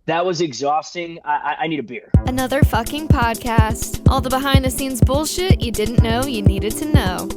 That was exhausting. I need a beer. Another fucking podcast. All the behind the scenes bullshit you didn't know you needed to know.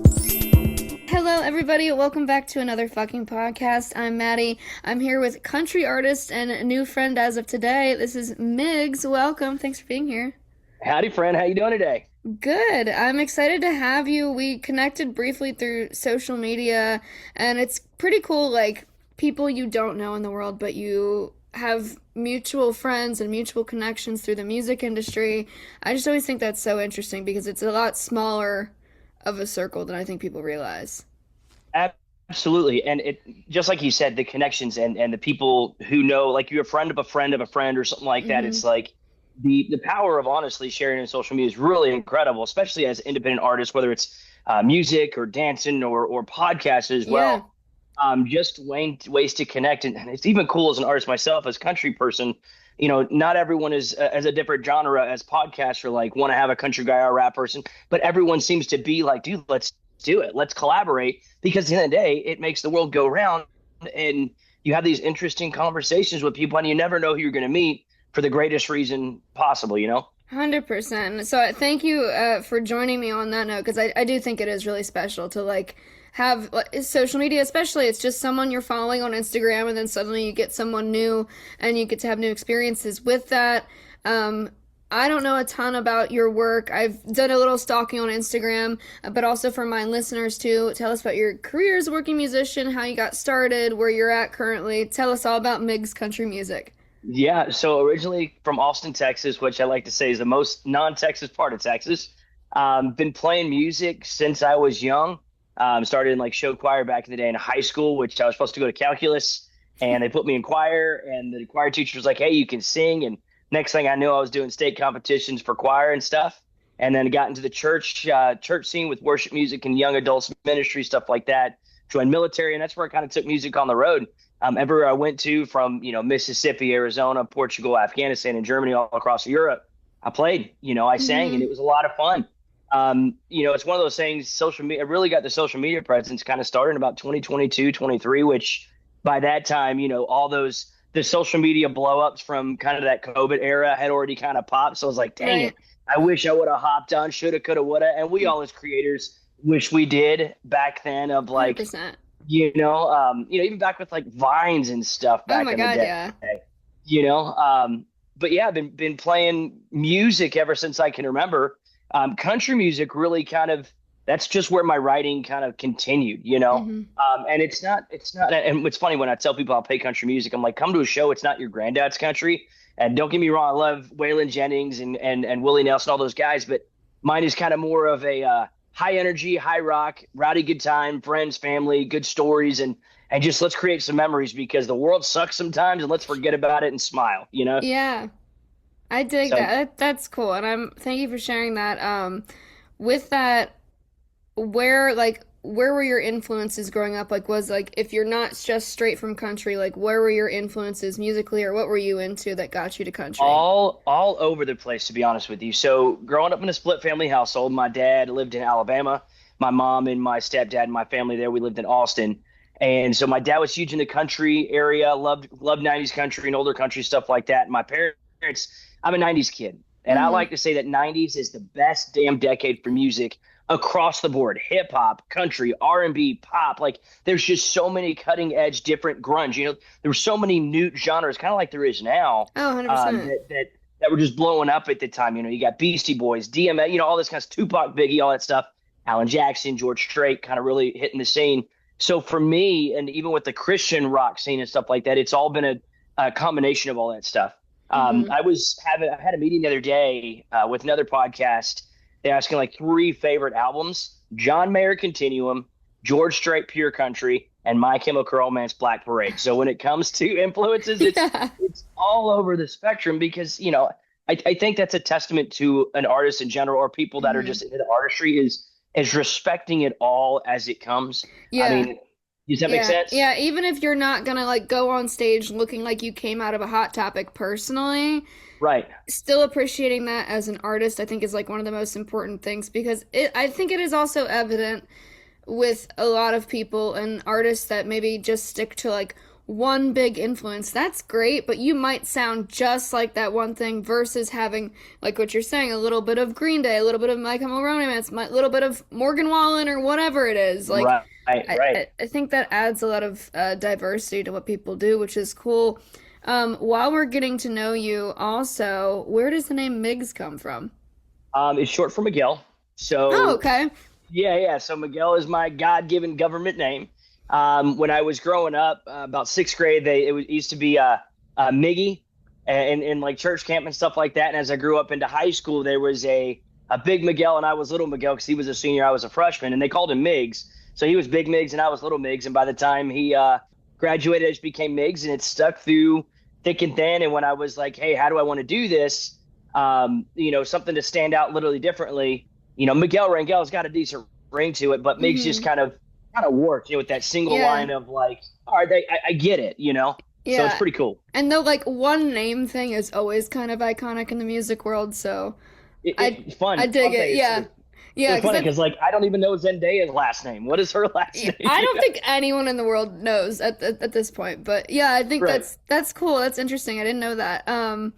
Hello, everybody. Welcome back to another fucking podcast. I'm Maddie. I'm here with country artist and a new friend as of today. This is Miggs. Welcome. Thanks for being here. Howdy, friend. How you doing today? Good. I'm excited to have you. We connected briefly through social media, and it's pretty cool, like, people you don't know in the world, but you have mutual friends and mutual connections through the music industry. I just always think that's so interesting because it's a lot smaller of a circle than I think people realize. Absolutely. And it just like you said, the connections and the people who know, like you're a friend of a friend of a friend or something like that. Mm-hmm. It's like the power of honestly sharing in social media is really incredible, especially as independent artists, whether it's music or dancing or podcasts as Yeah. well. Just ways to connect. And it's even cool as an artist myself, as country person, not everyone is as a different genre as podcaster, like want to have a country guy or a rap person, but everyone seems to be like, dude, let's do it. Let's collaborate because at the end of the day, it makes the world go round and you have these interesting conversations with people and you never know who you're going to meet for the greatest reason possible. 100%. So thank you for joining me on that note because I do think it is really special to like have social media, especially it's just someone you're following on Instagram and then suddenly you get someone new and you get to have new experiences with that. I don't know a ton about your work. I've done a little stalking on Instagram, but also for my listeners too. Tell us about your career as a working musician, how you got started, where you're at currently. Tell us all about Miggs country music. Yeah, so originally from Austin, Texas, which I like to say is the most non-Texas part of Texas. Been playing music since I was young. Started in like show choir back in the day in high school, which I was supposed to go to calculus, and they put me in choir, and the choir teacher was like, "Hey, you can sing." And next thing I knew, I was doing state competitions for choir and stuff. And then got into the church scene with worship music and young adults ministry stuff like that. Joined military, and that's where I kind of took music on the road. Everywhere I went to, from Mississippi, Arizona, Portugal, Afghanistan, and Germany, all across Europe, I played. I sang, and Mm-hmm. it was a lot of fun. It's one of those things. Social media, I really got the social media presence kind of started in about 2022, 23, which by that time, all the social media blow ups from kind of that COVID era had already kind of popped. So I was like, dang Right. it, I wish I would have hopped on, shoulda, coulda, woulda. And we all as creators wish we did back then of like, 100%. even back with like vines and stuff Oh back my in the God, day, yeah. you know. But yeah, been playing music ever since I can remember. Country music really kind of that's just where my writing kind of continued. Mm-hmm. And it's not, and it's funny when I tell people I'll play country music, I'm like, come to a show, it's not your granddad's country. And don't get me wrong, I love Waylon Jennings and Willie Nelson, all those guys, but mine is kind of more of a high energy, high rock, rowdy good time, friends, family, good stories, and just let's create some memories because the world sucks sometimes, and let's forget about it and smile. Yeah. I dig So That's cool, and thank you for sharing that. With that, where were your influences growing up? Like, was like if you're not just straight from country, like where were your influences musically, or what were you into that got you to country? all over the place, to be honest with you. So growing up in a split family household, my dad lived in Alabama, my mom and my stepdad and my family there, we lived in Austin. And so my dad was huge in the country area, loved 90s country and older country stuff like that. And my parents, I'm a 90s kid, and I Mm-hmm. like to say that 90s is the best damn decade for music across the board. Hip hop, country, R&B, pop. Like there's just so many cutting edge different grunge. There were so many new genres, kind of like there is now, Oh, 100%. that were just blowing up at the time. You got Beastie Boys, DMA, all this kind of Tupac, Biggie, all that stuff. Alan Jackson, George Strait, kind of really hitting the scene. So for me, and even with the Christian rock scene and stuff like that, it's all been a combination of all that stuff. Mm-hmm. I had a meeting the other day with another podcast. They're asking like three favorite albums: John Mayer Continuum, George Strait Pure Country, and My Chemical Romance Black Parade. So when it comes to influences, it's Yeah. it's all over the spectrum because I think that's a testament to an artist in general or people that are Mm-hmm. just into the artistry is respecting it all as it comes. I Yeah. mean, does that make Yeah, sense? yeah, even if you're not gonna like go on stage looking like you came out of a hot topic personally, Right. still appreciating that as an artist, I think is like one of the most important things because I think it is also evident with a lot of people and artists that maybe just stick to like one big influence. That's great, but you might sound just like that one thing versus having, like what you're saying, a little bit of Green Day, a little bit of My Chemical Romance, a little bit of Morgan Wallen or whatever it is. Like, Right, right. I think that adds a lot of diversity to what people do, which is cool. While we're getting to know you, also, where does the name Miggs come from? It's short for Miguel. Oh, So okay. yeah, yeah. So Miguel is my God-given government name. When I was growing up, about sixth grade, it used to be Miggy, and in like church camp and stuff like that. And as I grew up into high school, there was a big Miguel, and I was little Miguel because he was a senior, I was a freshman, and they called him Miggs. So he was Big Miggs, and I was Little Miggs. And by the time he graduated, I just became Miggs, and it stuck through thick and thin. And when I was like, hey, how do I want to do this? Something to stand out literally differently. Miguel Rangel's got a decent ring to it, but Miggs just Hmm. kind of worked, with that single Yeah. line of like, all right, I get it. So it's Yeah. pretty cool. And the like one name thing is always kind of iconic in the music world, so It's fun. I dig Fun it. thing. Yeah. Yeah, It's because funny because like I don't even know Zendaya's last name. What is her last name? I don't think anyone in the world knows at this point. But yeah, I think Right. that's cool. That's interesting. I didn't know that.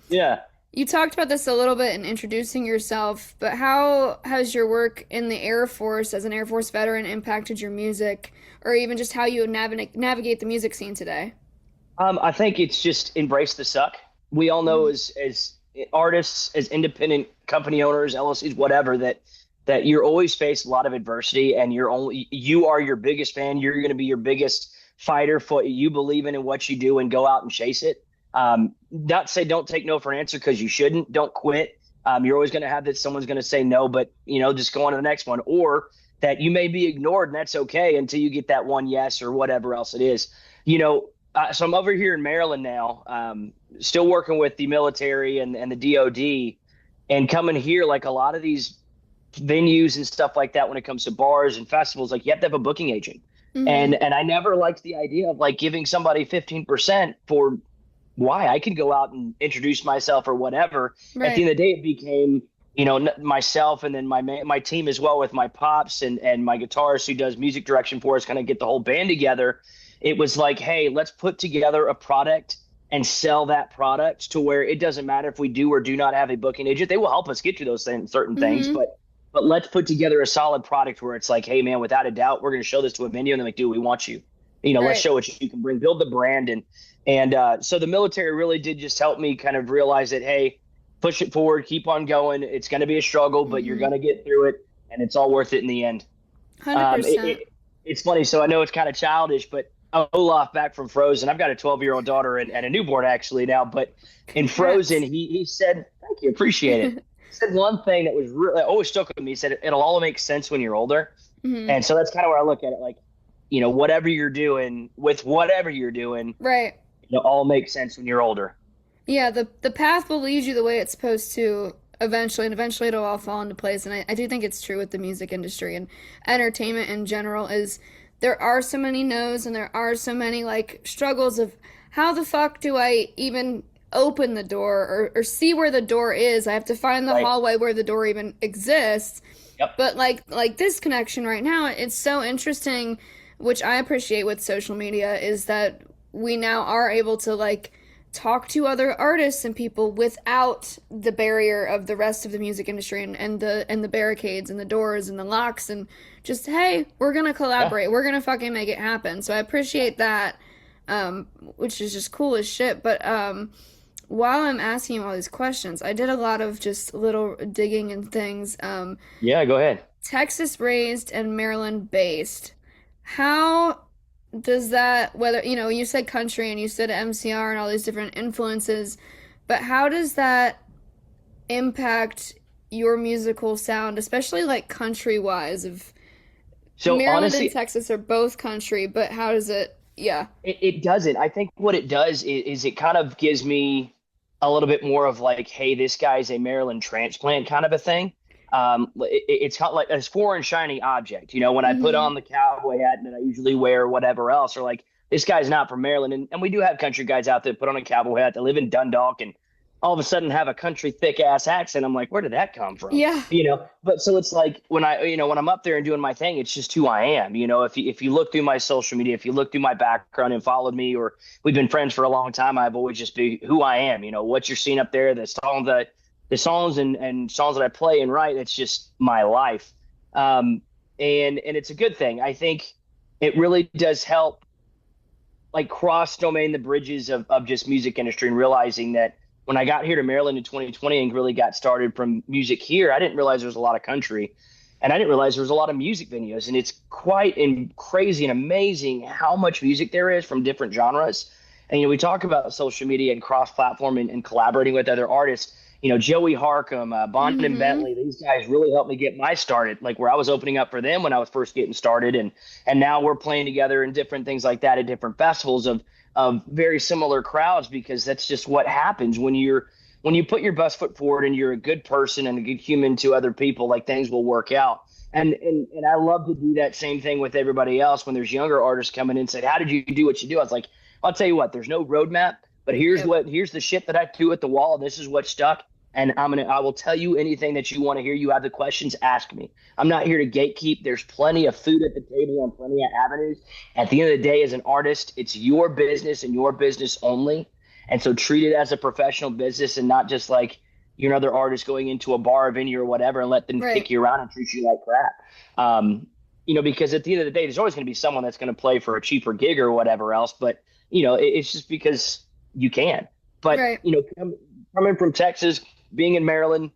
Yeah. You talked about this a little bit in introducing yourself, but how has your work in the Air Force as an Air Force veteran impacted your music, or even just how you navigate the music scene today? I think it's just embrace the suck. We all know as artists, as independent company owners, LLCs, whatever, that you're always faced a lot of adversity, and you are your biggest fan. You're going to be your biggest fighter for what you believe in and what you do, and go out and chase it. Not say don't take no for an answer, because you shouldn't. Don't quit. You're always going to have that someone's going to say no, but just go on to the next one, or that you may be ignored, and that's okay until you get that one yes or whatever else it is. So I'm over here in Maryland now, still working with the military and the DoD, and coming here, like a lot of these venues and stuff like that, when it comes to bars and festivals, like you have to have a booking agent. Mm-hmm. And I never liked the idea of like giving somebody 15% for why I could go out and introduce myself or whatever. At the Right. end of the day, it became, myself, and then my team as well, with my pops and my guitarist who does music direction for us, kind of get the whole band together. It was like, hey, let's put together a product and sell that product to where it doesn't matter if we do or do not have a booking agent. They will help us get to those certain things, Mm-hmm. but let's put together a solid product where it's like, hey man, without a doubt, we're going to show this to a venue, and they're like, dude, we want you. Let's Right. show what you can bring, build the brand, and so the military really did just help me kind of realize that, hey, push it forward, keep on going. It's going to be a struggle, but you're Mm-hmm. going to get through it, and it's all worth it in the end. Um, it, 100%. it, it's funny. So I know it's kind of childish, but Olaf back from Frozen, I've got a 12-year-old daughter and a newborn actually now, but in Frozen, Congrats. he said, thank you, appreciate it. He said one thing that was really always stuck with me. He said, it'll all make sense when you're older. Hmm. And so that's kind of where I look at it. Like, whatever you're doing, with whatever you're doing, Right. it'll all make sense when you're older. Yeah, the path will lead you the way it's supposed to eventually, and eventually it'll all fall into place. And I do think it's true with the music industry and entertainment in general is there are so many no's and there are so many like struggles of how the fuck do I even open the door or see where the door is? I have to find the Right. hallway where the door even exists. Yep. But like this connection right now, it's so interesting, which I appreciate with social media, is that we now are able to like talk to other artists and people without the barrier of the rest of the music industry and the barricades and the doors and the locks and just hey, we're gonna Yeah. collaborate, we're gonna fucking make it happen. So I appreciate that, which is just cool as shit. But while I'm asking you all these questions, I did a lot of just little digging and things. Yeah, go ahead. Texas raised and Maryland based. How does that, whether, you said country and you said MCR and all these different influences, but how does that impact your musical sound, especially like country wise? Of So Maryland and honestly, Texas are both country, but how does it, yeah. it doesn't. I think what it does is it kind of gives me a little bit more of like, hey, this guy's a Maryland transplant kind of a thing. It's kind of like a foreign shiny object. When I put Mm-hmm. on the cowboy hat that I usually wear, or whatever else, or like this guy's not from Maryland, and we do have country guys out there that put on a cowboy hat that live in Dundalk and all of a sudden have a country thick ass accent. I'm like, where did that come from? Yeah. But so it's like when I'm up there and doing my thing, it's just who I am. If you look through my social media, if you look through my background and followed me, or we've been friends for a long time, I've always just be who I am. What you're seeing up there, the songs and songs that I play and write, it's just my life. And it's a good thing. I think it really does help, like, cross domain the bridges of just music industry, and realizing that when I got here to Maryland in 2020 and really got started from music here, I didn't realize there was a lot of country, and I didn't realize there was a lot of music venues. And it's quite crazy and amazing how much music there is from different genres. And we talk about social media and cross-platform and collaborating with other artists. Joey Harcum, Bond and Bentley, these guys really helped me get my started, like where I was opening up for them when I was first getting started. And now we're playing together in different things like that at different festivals of very similar crowds, because that's just what happens when you put your best foot forward and you're a good person and a good human to other people, like, things will work out. And I love to do that same thing with everybody else. When there's younger artists coming in and say, how did you do what you do? I was like, I'll tell you what, there's no roadmap, but here's the shit that I threw at the wall, and this is what stuck. And I will tell you anything that you want to hear. You have the questions, ask me. I'm not here to gatekeep. There's plenty of food at the table and plenty of avenues. At the end of the day, as an artist, it's your business and your business only. And so treat it as a professional business, and not just like you're another artist going into a bar or venue or whatever and let them kick you around and treat you like crap. Because at the end of the day, there's always going to be someone that's going to play for a cheaper gig or whatever else. But, it's just because you can. But, coming from Texas, being in Maryland,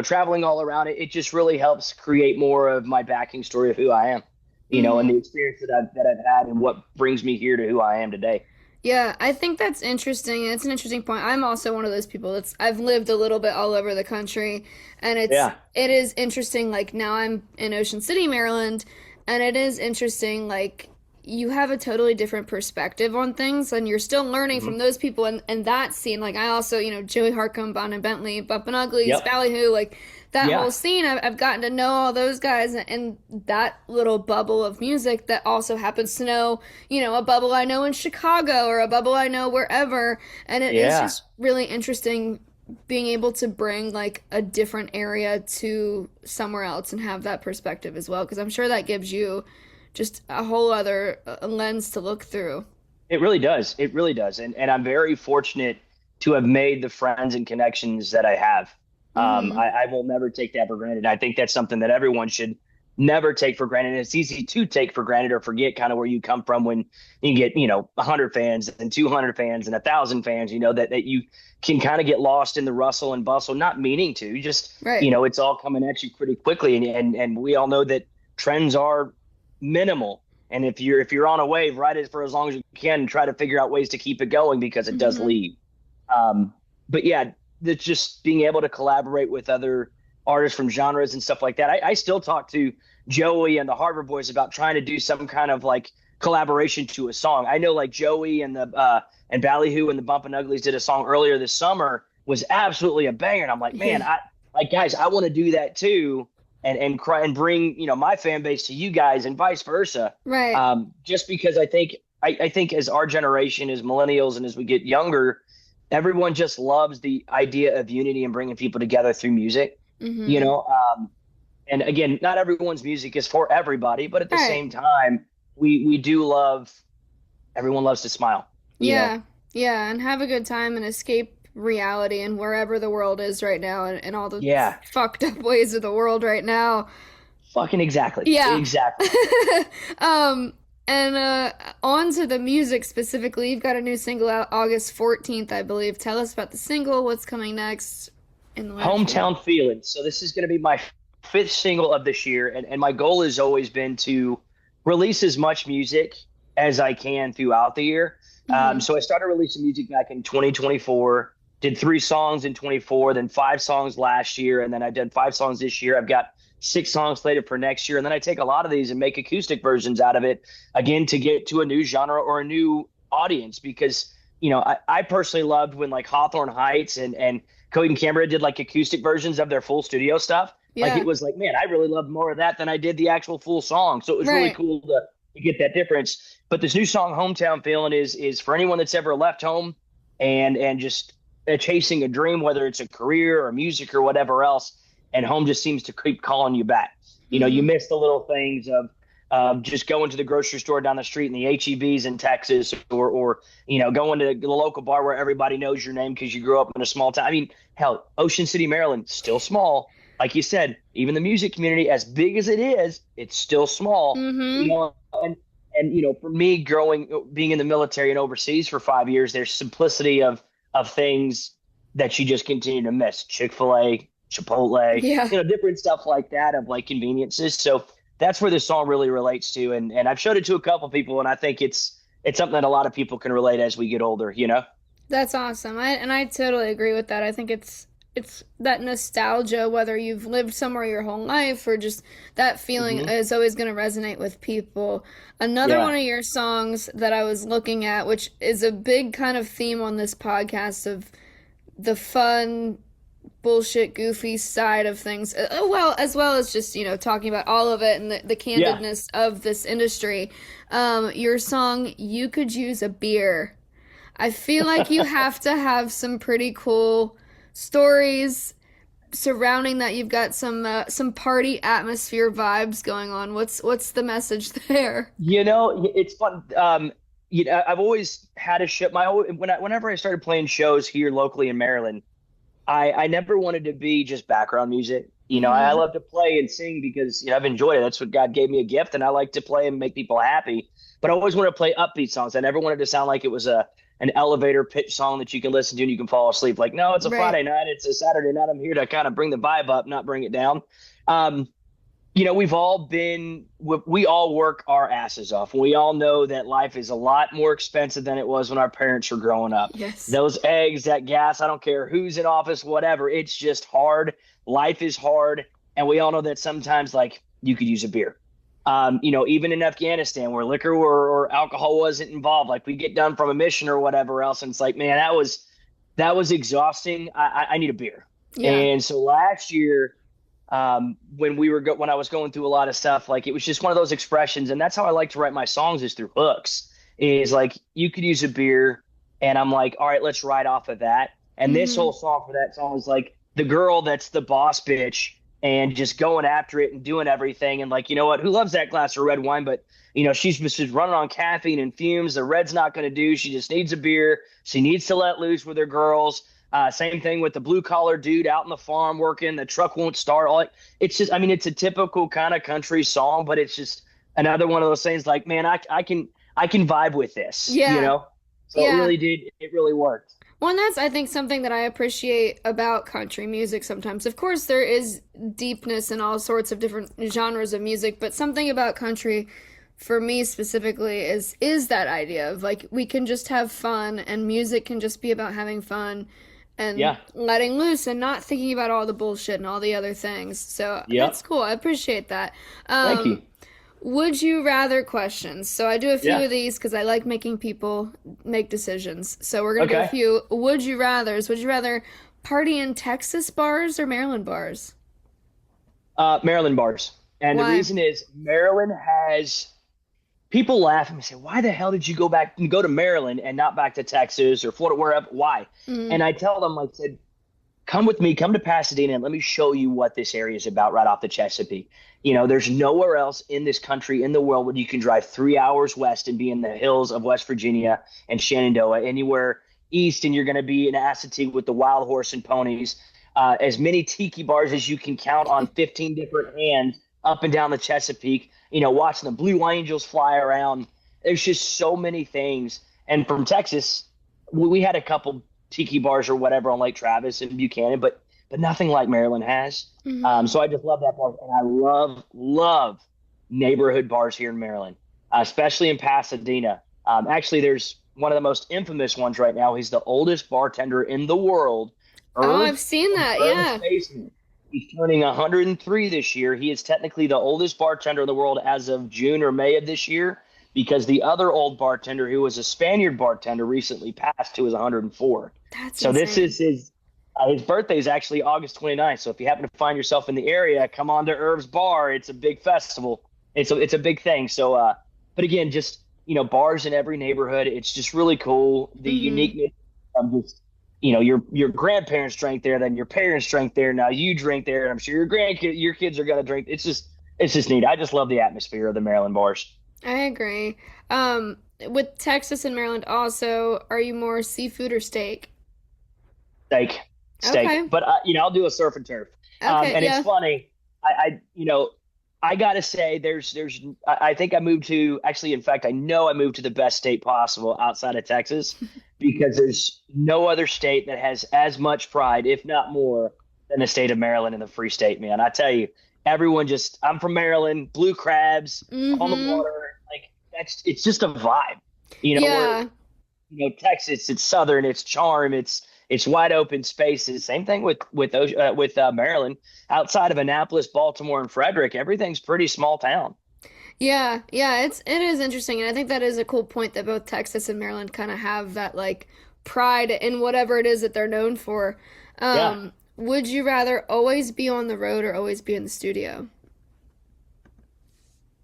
traveling all around, it just really helps create more of my backing story of who I am, and the experience that I've had and what brings me here to who I am today. Yeah, I think that's interesting. It's an interesting point. I'm also one of those people I've lived a little bit all over the country, and it is interesting. Like, now I'm in Ocean City, Maryland, and it is interesting, like, you have a totally different perspective on things, and you're still learning from those people and that scene. Like, I also, Joey Harcum, Bond and Bentley, Bumpin' Uglies, Ballyhoo, like that whole scene. I've gotten to know all those guys and that little bubble of music that also happens to know, a bubble I know in Chicago or a bubble I know wherever. And it is just really interesting being able to bring, like, a different area to somewhere else and have that perspective as well, because I'm sure that gives you just a whole other lens to look through. It really does. It really does. And I'm very fortunate to have made the friends and connections that I have. I will never take that for granted. I think that's something that everyone should never take for granted. It's easy to take for granted or forget kind of where you come from when you get, 100 fans and 200 fans and 1,000 fans, that you can kind of get lost in the rustle and bustle, not meaning to. Just, it's all coming at you pretty quickly. And we all know that trends are minimal, and if you're on a wave, ride it for as long as you can and try to figure out ways to keep it going, because it does leave. But yeah, it's just being able to collaborate with other artists from genres and stuff like that. I still talk to Joey and the Harvard Boys about trying to do some kind of like collaboration to a song. I know, like, Joey and and Ballyhoo and the Bumpin' Uglies did a song earlier this summer, was absolutely a banger, and I'm like, man, guys, I want to do that too. And bring, my fan base to you guys and vice versa. Right. Just because I think as our generation, as millennials, and as we get younger, everyone just loves the idea of unity and bringing people together through music. And again, not everyone's music is for everybody, but at the same time, we do love, everyone loves to smile. Yeah. And have a good time and escape reality and wherever the world is right now, and all the fucked up ways of the world right now. Fucking exactly. Exactly. And on to the music specifically. You've got a new single out August 14th, I believe. Tell us about the single. What's coming next in the Hometown Feeling. So this is going to be my 5th single of this year, and my goal has always been to release as much music as I can throughout the year. So I started releasing music back in 2024. Did 3 songs in 24, then 5 songs last year, and then I did 5 songs this year. I've got 6 songs slated for next year, and then I take a lot of these and make acoustic versions out of it, again, to get to a new genre or a new audience, because, I personally loved when, like, Hawthorne Heights and Cody and Canberra did, like, acoustic versions of their full studio stuff. Like, it was like, man, I really loved more of that than I did the actual full song. So it was really cool to get that difference. But this new song, Hometown Feeling, is for anyone that's ever left home and just chasing a dream, whether it's a career or music or whatever else, and home just seems to keep calling you back. You Hmm. miss the little things of just going to the grocery store down the street in the HEBs in Texas, or going to the local bar where everybody knows your name because you grew up in a small town. I mean, hell, Ocean City, Maryland, still small. Like you said, even the music community, as big as it is, it's still small. Hmm. And for me, being in the military and overseas for 5 years, there's simplicity of things that you just continue to miss. Chick-fil-A, Chipotle, Yeah. different stuff like that of like conveniences. So that's where this song really relates to. And I've showed it to a couple people, and I think it's something that a lot of people can relate as we get older. That's awesome. I totally agree with that. I think it's that nostalgia, whether you've lived somewhere your whole life or just that feeling Hmm. is always going to resonate with people. Another Yeah. one of your songs that I was looking at, which is a big kind of theme on this podcast of the fun, bullshit, goofy side of things, as well as just, talking about all of it and the Yeah. candidness of this industry. Your song, You Could Use a Beer. I feel like you have to have some pretty cool stories surrounding that. You've got some party atmosphere vibes going on. What's the message there? It's fun. I've always had a show. Whenever I started playing shows here locally in Maryland, I never wanted to be just background music. I Hmm. love to play and sing because I've enjoyed it. That's what God gave me a gift, and I like to play and make people happy. But I always wanted to play upbeat songs. I never wanted to sound like it was an elevator pitch song that you can listen to and you can fall asleep. Like, no, it's a Right. Friday night, it's a Saturday night. I'm here to kind of bring the vibe up, not bring it down. Um, we all work our asses off. We all know that life is a lot more expensive than it was when our parents were growing up. Yes. Those eggs, that gas, I don't care who's in office, whatever. It's just hard. Life is hard. And we all know that sometimes, like, you could use a beer. Even in Afghanistan where liquor or alcohol wasn't involved, like we get done from a mission or whatever else. And it's like, man, that was exhausting. I need a beer. Yeah. And so last year, when I was going through a lot of stuff, like it was just one of those expressions, and that's how I like to write my songs is through hooks. Is like you could use a beer, and I'm like, all right, let's ride off of that. And this Hmm. whole song for that song is like the girl that's the boss bitch and just going after it and doing everything. And like, you know what? Who loves that glass of red wine? But she's just running on caffeine and fumes. The red's not going to do. She just needs a beer. She needs to let loose with her girls. Same thing with the blue collar dude out in the farm working. The truck won't start. It's just, I mean, it's a typical kind of country song, but it's just another one of those things. Like, man, I can vibe with this. Yeah. So it Yeah. really did. It really worked. Well, and that's, I think, something that I appreciate about country music sometimes. Of course, there is deepness in all sorts of different genres of music, but something about country, for me specifically, is that idea of like we can just have fun, and music can just be about having fun and Yeah. letting loose and not thinking about all the bullshit and all the other things. So Yep. that's cool. I appreciate that. Thank you. Would you rather questions? So I do a few Yeah. of these because I like making people make decisions. So we're gonna do a Okay. few would you rather's. Would you rather party in Texas bars or Maryland bars? Maryland bars. And the Why? reason is Maryland has people laugh and say, why the hell did you go to Maryland and not back to Texas or Florida, wherever? Why? Mm, And I tell them, like I said, come with me, come to Pasadena, and let me show you what this area is about right off the Chesapeake. There's nowhere else in this country, in the world, where you can drive 3 hours west and be in the hills of West Virginia and Shenandoah. Anywhere east, and you're going to be in Assateague with the wild horse and ponies. As many tiki bars as you can count on 15 different hands up and down the Chesapeake. Watching the Blue Angels fly around. There's just so many things. And from Texas, we had a couple tiki bars or whatever on Lake Travis and Buchanan, but nothing like Maryland has. mm. So I just love that part, and I love neighborhood bars here in Maryland, especially in Pasadena. Actually, there's one of the most infamous ones right now. He's the oldest bartender in the world, Oh, I've Irv seen from that. Irv's Yeah. Basement. He's turning 103 this year. He is technically the oldest bartender in the world as of June or May of this year, because the other old bartender, who was a Spaniard bartender, recently passed, who was 104. That's So this is insane. his birthday is actually August 29th. So if you happen to find yourself in the area, come on to Irv's Bar. It's a big festival. It's a big thing. So but again, just bars in every neighborhood. It's just really cool. The Hmm. uniqueness of just your grandparents drank there, then your parents drank there, now you drink there, and I'm sure your kids are gonna drink. It's just neat. I just love the atmosphere of the Maryland bars. I agree. With Texas and Maryland also, are you more seafood or steak? Steak, steak. Okay. But I'll do a surf and turf. Okay, And it's yeah. funny. I gotta say, there's. I think I moved to actually. In fact, I know I moved to the best state possible outside of Texas, because there's no other state that has as much pride, if not more, than the state of Maryland and the Free State. Man, I tell you, everyone just. I'm from Maryland, blue crabs on the Mm-hmm. water. Like it's just a vibe. Where Yeah. Texas, it's southern, it's charm, it's wide open spaces. Same thing with Maryland. Outside of Annapolis, Baltimore, and Frederick, everything's pretty small town. Yeah, yeah, it is interesting, and I think that is a cool point that both Texas and Maryland kind of have that like pride in whatever it is that they're known for. Yeah, Would you rather always be on the road or always be in the studio?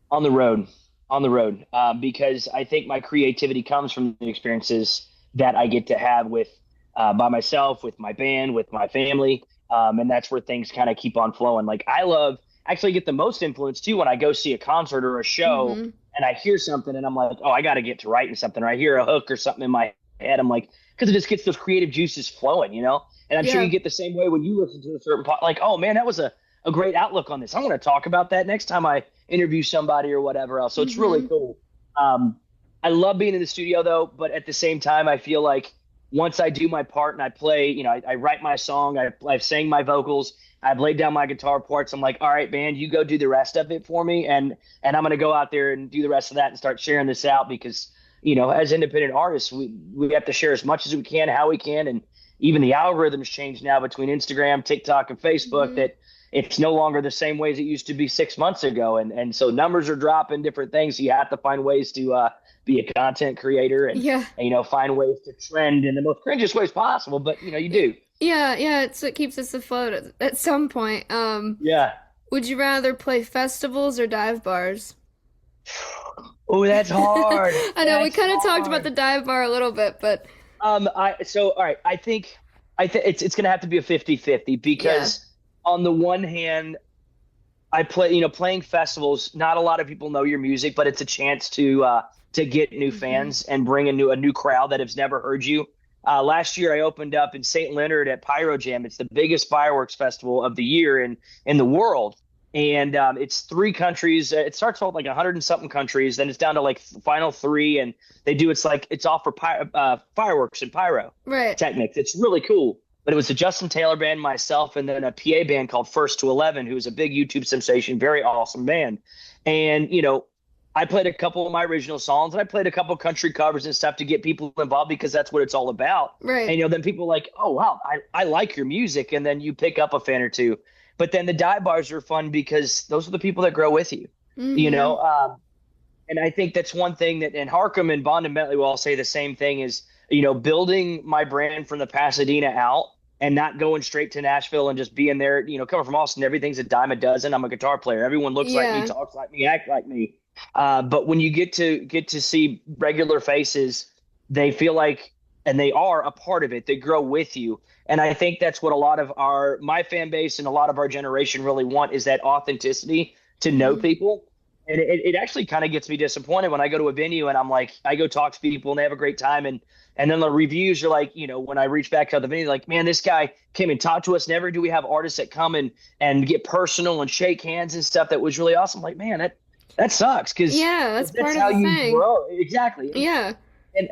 on the road, on the road, because I think my creativity comes from the experiences that I get to have with by myself, with my band, with my family, and that's where things kind of keep on flowing. Like I love actually get the most influence too when I go see a concert or a show Mm-hmm. and I hear something and I'm like, oh, I got to get to writing something. Or I hear a hook or something in my head. I'm like, because it just gets those creative juices flowing. And I'm sure you Yeah. get the same way when you listen to a certain part. Like, oh man, that was a great outlook on this. I want to talk about that next time I interview somebody or whatever else. So it's really Mm-hmm. cool. Um, I love being in the studio though, but at the same time, I feel like once I do my part and I play, I write my song, I've sang my vocals, I've laid down my guitar parts. I'm like, all right, band, you go do the rest of it for me, and I'm gonna go out there and do the rest of that and start sharing this out because as independent artists, we have to share as much as we can, how we can, and even the algorithms change now between Instagram, TikTok, and Facebook Mm-hmm. that it's no longer the same ways it used to be 6 months ago, and so numbers are dropping, different things. So you have to find ways to be a content creator Yeah. and find ways to trend in the most cringiest ways possible. But you do. Yeah, yeah, it keeps us afloat at some point. Yeah. Would you rather play festivals or dive bars? Oh, that's hard. I know we That's kind of talked about the hard. dive bar a little bit, but All right. I think it's gonna have to be a 50-50 yeah. because on the one hand, I play, playing festivals. Not a lot of people know your music, but it's a chance to get new Hmm. fans and bring a new crowd that has never heard you. Last year, I opened up in St. Leonard at Pyro Jam. It's the biggest fireworks festival of the year in the world, and it's three countries. It starts off like 100 and something countries, then it's down to like final three, and it's all for fireworks and pyro Right. techniques. It's really cool. But it was the Justin Taylor band, myself, and then a PA band called First to 11, who's a big YouTube sensation, very awesome band. And, I played a couple of my original songs and I played a couple of country covers and stuff to get people involved because that's what it's all about. And, Right. then people are like, oh, wow, I like your music. And then you pick up a fan or two. But then the dive bars are fun because those are the people that grow with you, you Hmm. know? And I think that's one thing and Harkham and Bond and Bentley will all say the same thing is, building my brand from the Pasadena out and not going straight to Nashville and just being there, coming from Austin, everything's a dime a dozen. I'm a guitar player. Everyone looks like me, Yeah. talks like me, act like me. But when you get to see regular faces, they feel like, and they are a part of it. They grow with you. And I think that's what a lot of my fan base and a lot of our generation really want is that authenticity to know Hmm. people. And it actually kind of gets me disappointed when I go to a venue and I'm like, I go talk to people and they have a great time. And then the reviews are like, when I reach back to the venue, like, man, this guy came and talked to us. Never do we have artists that come and get personal and shake hands and stuff. That was really awesome. Like, man, that sucks because Yeah, that's that's part of how the you thing. grow. Exactly. Yeah.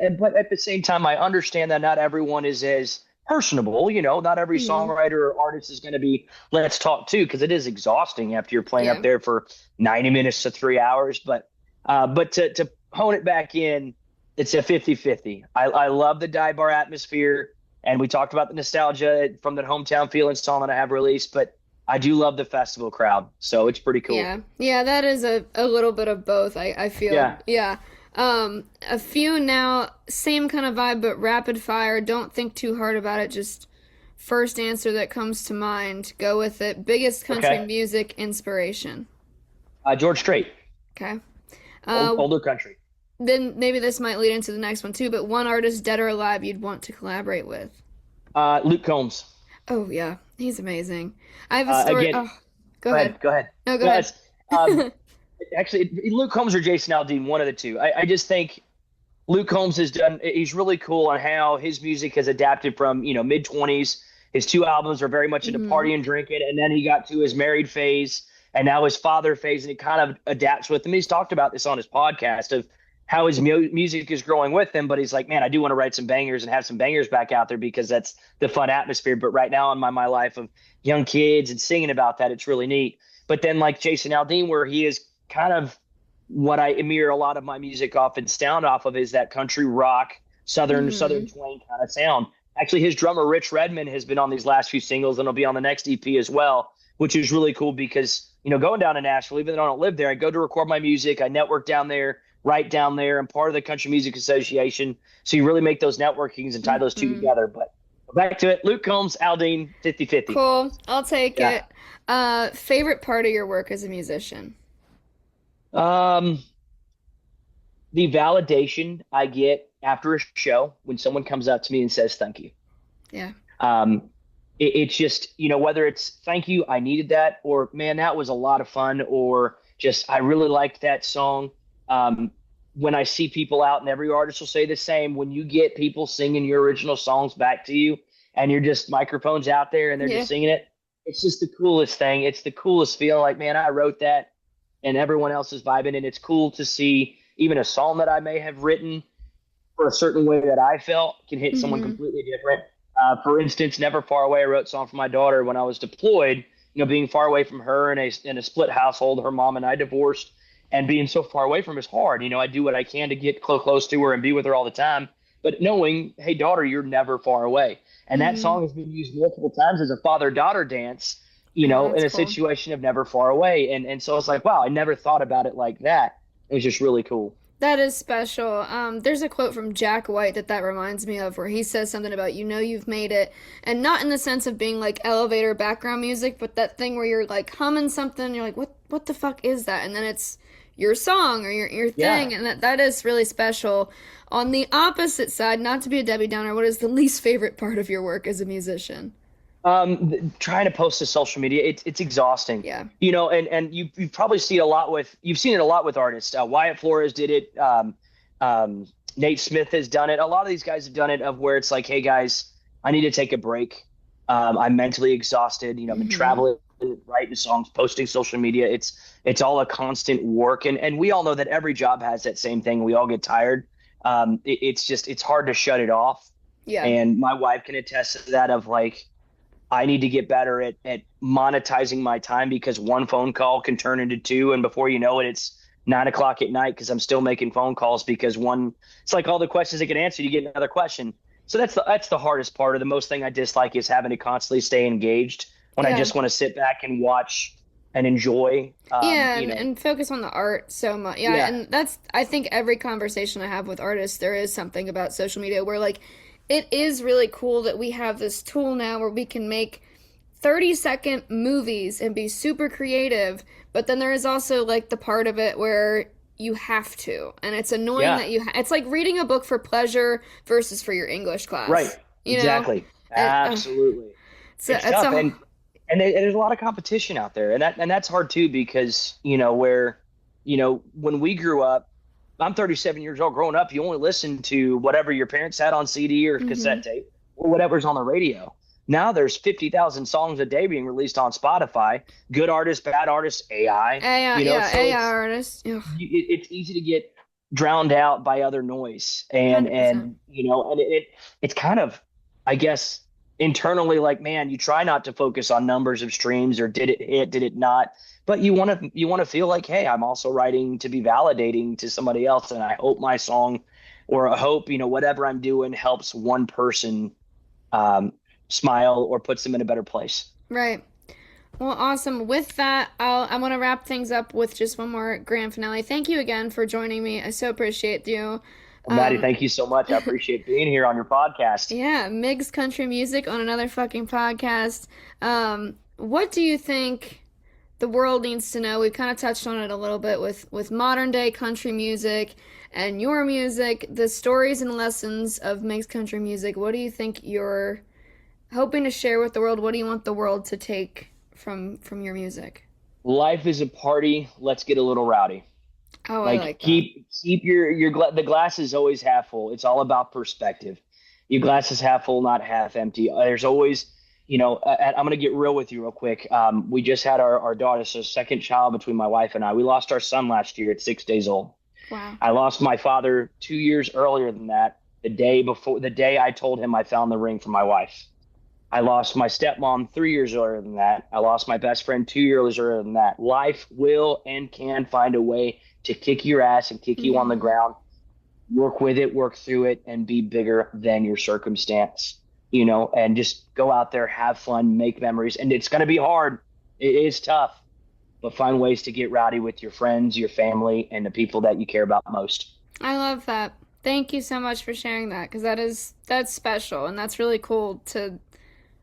And but at the same time, I understand that not everyone is as personable. Not every Hmm. songwriter or artist is going to be let's talk too because it is exhausting after you're playing up Yeah. there for 90 minutes to 3 hours. But to hone it back in, it's a 50-50. I love the dive bar atmosphere, and we talked about the nostalgia from that hometown feeling song that I have released, but I do love the festival crowd, so it's pretty cool. Yeah. Yeah, that is a little bit of both, I feel. Yeah. Yeah. A few now, same kind of vibe, but rapid fire. Don't think too hard about it. Just first answer that comes to mind. Go with it. Biggest country Okay. music inspiration. George Strait, Okay. Uh, older country. then maybe this might lead into the next one too, but one artist, dead or alive, you'd want to collaborate with. Luke Combs. Oh yeah, he's amazing. I have a story. Again, Oh, go go ahead. ahead. Go ahead. No, go ahead. Yes. Um, actually, Luke Combs or Jason Aldean, one of the two. I just think Luke Combs has done. He's really cool on how his music has adapted from mid 20s. His two albums are very much into Hmm. party and drinking, and then he got to his married phase, and now his father phase, and it kind of adapts with him. He's talked about this on his podcast of how his music is growing with him, but he's like, man, I do want to write some bangers and have some bangers back out there because that's the fun atmosphere. But right now in my life of young kids and singing about that, it's really neat. But then like Jason Aldean, where he is kind of what I mirror a lot of my music off and sound off of is that country rock, southern Hmm. twang kind of sound. Actually, his drummer Rich Redmond has been on these last few singles, and he'll be on the next EP as well, which is really cool because going down to Nashville, even though I don't live there, I go to record my music, I network down there, write down there. I'm part of the Country Music Association, so you really make those networkings and tie those two Hmm. together. But back to it, Luke Combs, Aldean, 50-50. Cool. I'll take Yeah. it. Favorite part of your work as a musician? Um, the validation I get after a show when someone comes up to me and says thank you. Yeah. Um, it's just, whether it's thank you, I needed that, or man, that was a lot of fun, or just I really liked that song. Um, when I see people out, and every artist will say the same, when you get people singing your original songs back to you, and you're just microphones out there and they're Yeah. just singing it, it's just the coolest thing. It's the coolest feeling. Like, man, I wrote that, and everyone else is vibing, and it's cool to see even a song that I may have written for a certain way that I felt can hit someone Hmm. completely different. For instance, Never Far Away, I wrote a song for my daughter when I was deployed, being far away from her in a split household, her mom and I divorced, and being so far away from her is hard. I do what I can to get close to her and be with her all the time, but knowing, hey, daughter, you're never far away. And that Hmm. song has been used multiple times as a father-daughter dance, Oh, in that's a cool. situation of never far away. And so it's like, wow, I never thought about it like that. It was just really cool. That is special. There's a quote from Jack White that reminds me of where he says something about you've made it, and not in the sense of being like elevator background music, but that thing where you're like humming something, and you're like, what the fuck is that? And then it's your song or your Yeah. thing, and that is really special. On the opposite side, not to be a Debbie Downer, what is the least favorite part of your work as a musician? Trying to post to social media, it's exhausting. Yeah. And you've probably seen you've seen it a lot with artists. Wyatt Flores did it. Nate Smith has done it. A lot of these guys have done it of where it's like, hey guys, I need to take a break. I'm mentally exhausted. I've been Hmm. traveling, writing songs, posting social media. It's all a constant work, and we all know that every job has that same thing. We all get tired. It's hard to shut it off. Yeah. And my wife can attest to that of like I need to get better at monetizing my time because one phone call can turn into two, and before you know it, it's 9 o'clock at night because I'm still making phone calls because one. It's like all the questions that get answered, you get another question. So that's the hardest part. Or the most thing I dislike is having to constantly stay engaged when I Yeah. just want to sit back and watch and enjoy. Yeah, and focus on the art so much. Yeah, Yeah, and that's I think every conversation I have with artists, there is something about social media where like it is really cool that we have this tool now where we can make 30-second movies and be super creative, but then there is also like the part of it where you have to, and it's annoying yeah, that it's like reading a book for pleasure versus for your English right, class, you know? exactly, And absolutely. it's It's it's tough, a and there's a lot of competition out there, and that's hard too because where when we grew up, I'm 37 years old. Growing up, you only listened to whatever your parents had on CD or mhm. cassette tape or whatever's on the radio. Now there's 50,000 songs a day being released on Spotify. Good artists, bad artists, AI. AI, yeah, So AI artist. Ugh, it's easy to get drowned out by other noise, and 100%. and it's kind of, I guess, internally like, man, you try not to focus on numbers of streams or did it hit, did it not, but you want to feel like, hey, I'm also writing to be validating to somebody else, and I hope my song, or I hope whatever I'm doing helps one person um, smile or puts them in a better place. Right. Well, awesome. With that, I'm gonna wrap things up with just one more grand finale. Thank you again for joining me. I so appreciate you. Well, Maddie, Um, thank you so much. I appreciate being here on your podcast. yeah, Miggs Country Music on another fucking podcast. What do you think the world needs to know? We've kind of touched on it a little bit with modern day country music and your music, the stories and lessons of Miggs Country Music. What do you think your hoping to share with the world? What do you want the world to take from your music? Life is a party. Let's get a little rowdy. Oh, I Like like that. keep the glass is always half full. It's all about perspective. Your glass is half full, not half empty. There's always, and I'm gonna get real with you real quick. We just had our daughter, so second child between my wife and I. We lost our son last year at 6 days old. Wow. I lost my father 2 years earlier than that. The day I told him I found the ring for my wife. I lost my stepmom 3 years earlier than that. I lost my best friend 2 years earlier than that. Life will and can find a way to kick your ass and kick you on the Mm-hmm. ground. Work with it, work through it, and be bigger than your circumstance, and just go out there, have fun, make memories. And it's going to be hard. It is tough, but find ways to get rowdy with your friends, your family, and the people that you care about most. I love that. Thank you so much for sharing that because that's special and that's really cool to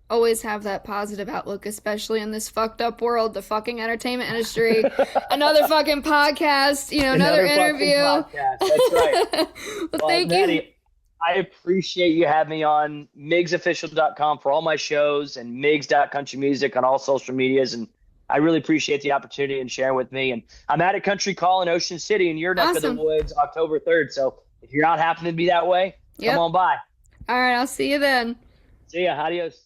always have that positive outlook, especially in this fucked up world, the fucking entertainment industry. Another fucking podcast, another Another fucking interview. podcast. That's right. Well, Well, thank you. Maddie, I appreciate you having me on MiggsOfficial.com for all my shows and Miggs.countrymusic on all social medias. And I really appreciate the opportunity and sharing with me. And I'm at a country call in Ocean City in your neck of the Awesome. woods, October 3rd. So if you're not happening to be that way, come Yep. on by. All right, I'll see you then. See ya. Adios.